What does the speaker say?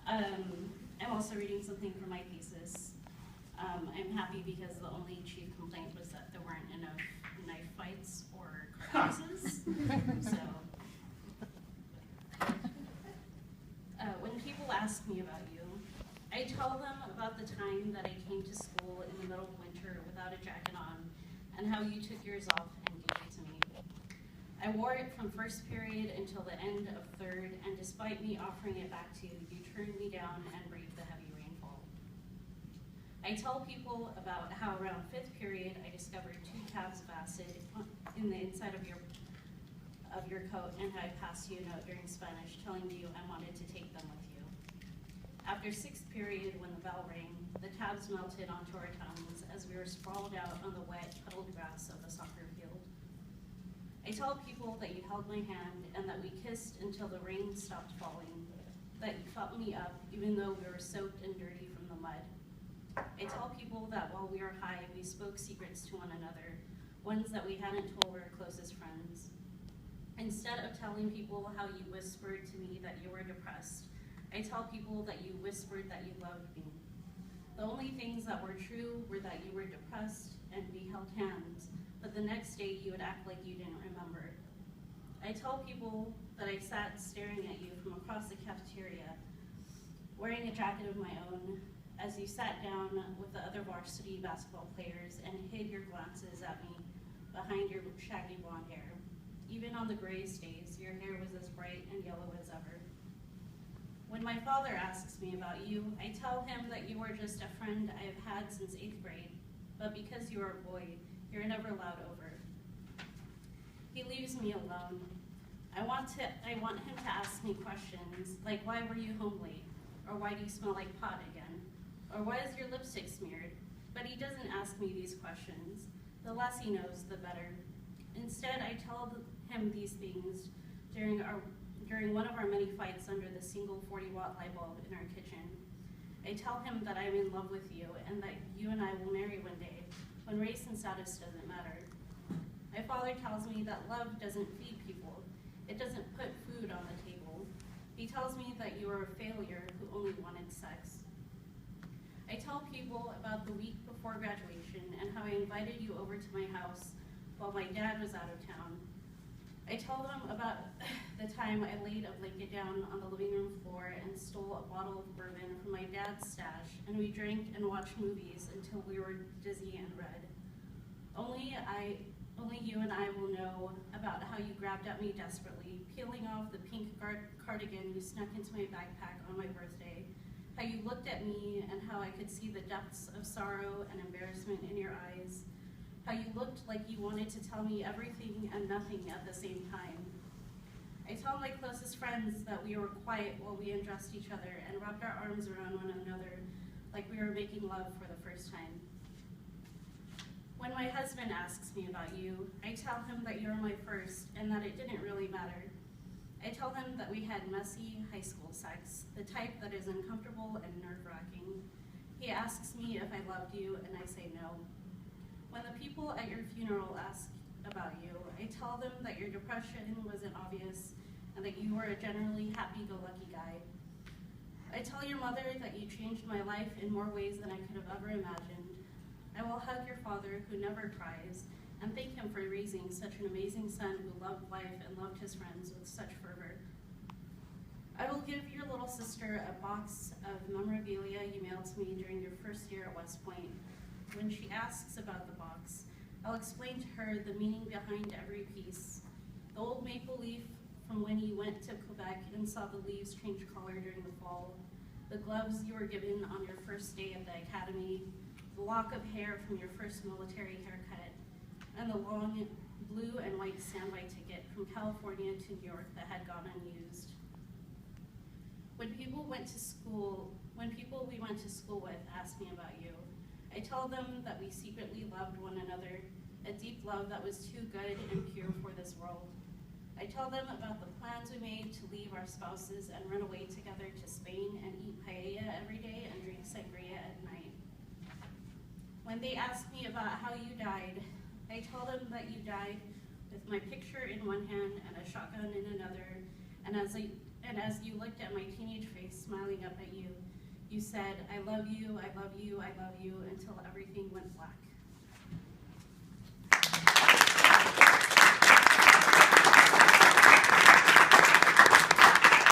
I'm also reading something for my thesis. I'm happy because the only chief complaint was that there weren't enough knife fights or car chases. So, when people ask me about you, I tell them about the time that I came to school in the middle of winter without a jacket on, and how you took yours off and gave it to me. I wore it from first period until the end of third, and despite me offering it back to you, you turned me down and braved the heavy rainfall. I tell people about how around fifth period I discovered 2 tabs of acid in the inside of your coat, and how I passed you a note during Spanish telling you I wanted to take them with you. After 6th period, when the bell rang, the tabs melted onto our tongues as we were sprawled out on the wet, puddled grass of the soccer field. I tell people that you held my hand and that we kissed until the rain stopped falling, that you felt me up even though we were soaked and dirty from the mud. I tell people that while we were high, we spoke secrets to one another, ones that we hadn't told our closest friends. Instead of telling people how you whispered to me that you were depressed, I tell people that you whispered that you loved me. The only things that were true were that you were depressed and we held hands, but the next day you would act like you didn't remember. I tell people that I sat staring at you from across the cafeteria, wearing a jacket of my own, as you sat down with the other varsity basketball players and hid your glances at me behind your shaggy blonde hair. Even on the grayest days, your hair was as bright and yellow as ever. When my father asks me about you, I tell him that you are just a friend I have had since 8th grade, but because you are a boy, you're never allowed over. He leaves me alone. I want him to ask me questions like, why were you home late? Or why do you smell like pot again? Or why is your lipstick smeared? But he doesn't ask me these questions. The less he knows, the better. Instead, I tell him these things during one of our many fights under the single 40-watt light bulb in our kitchen. I tell him that I'm in love with you and that you and I will marry one day, when race and status doesn't matter. My father tells me that love doesn't feed people. It doesn't put food on the table. He tells me that you are a failure who only wanted sex. I tell people about the week before graduation and how I invited you over to my house while my dad was out of town. I tell them about the time I laid a blanket down on the living room floor and stole a bottle of bourbon from my dad's stash, and we drank and watched movies until we were dizzy and red. Only you and I will know about how you grabbed at me desperately, peeling off the pink cardigan you snuck into my backpack on my birthday, how you looked at me and how I could see the depths of sorrow and embarrassment in your eyes, how you looked like you wanted to tell me everything and nothing at the same time. I tell my closest friends that we were quiet while we undressed each other and wrapped our arms around one another like we were making love for the first time. When my husband asks me about you, I tell him that you're my first and that it didn't really matter. I tell him that we had messy high school sex, the type that is uncomfortable and nerve-wracking. He asks me if I loved you, and I say no. When the people at your funeral ask about you, I tell them that your depression wasn't obvious and that you were a generally happy-go-lucky guy. I tell your mother that you changed my life in more ways than I could have ever imagined. I will hug your father, who never cries, and thank him for raising such an amazing son who loved life and loved his friends with such fervor. I will give your little sister a box of memorabilia you mailed to me during your first year at West Point. When she asks about the box, I'll explain to her the meaning behind every piece. The old maple leaf from when you went to Quebec and saw the leaves change color during the fall, the gloves you were given on your first day at the academy, the lock of hair from your first military haircut, and the long blue and white standby ticket from California to New York that had gone unused. When people we went to school with asked me about you, I tell them that we secretly loved one another, a deep love that was too good and pure for this world. I tell them about the plans we made to leave our spouses and run away together to Spain and eat paella every day and drink sangria at night. When they ask me about how you died, I tell them that you died with my picture in one hand and a shotgun in another, and And as you looked at my teenage face smiling up at you, you said, I love you, I love you, I love you, until everything went black.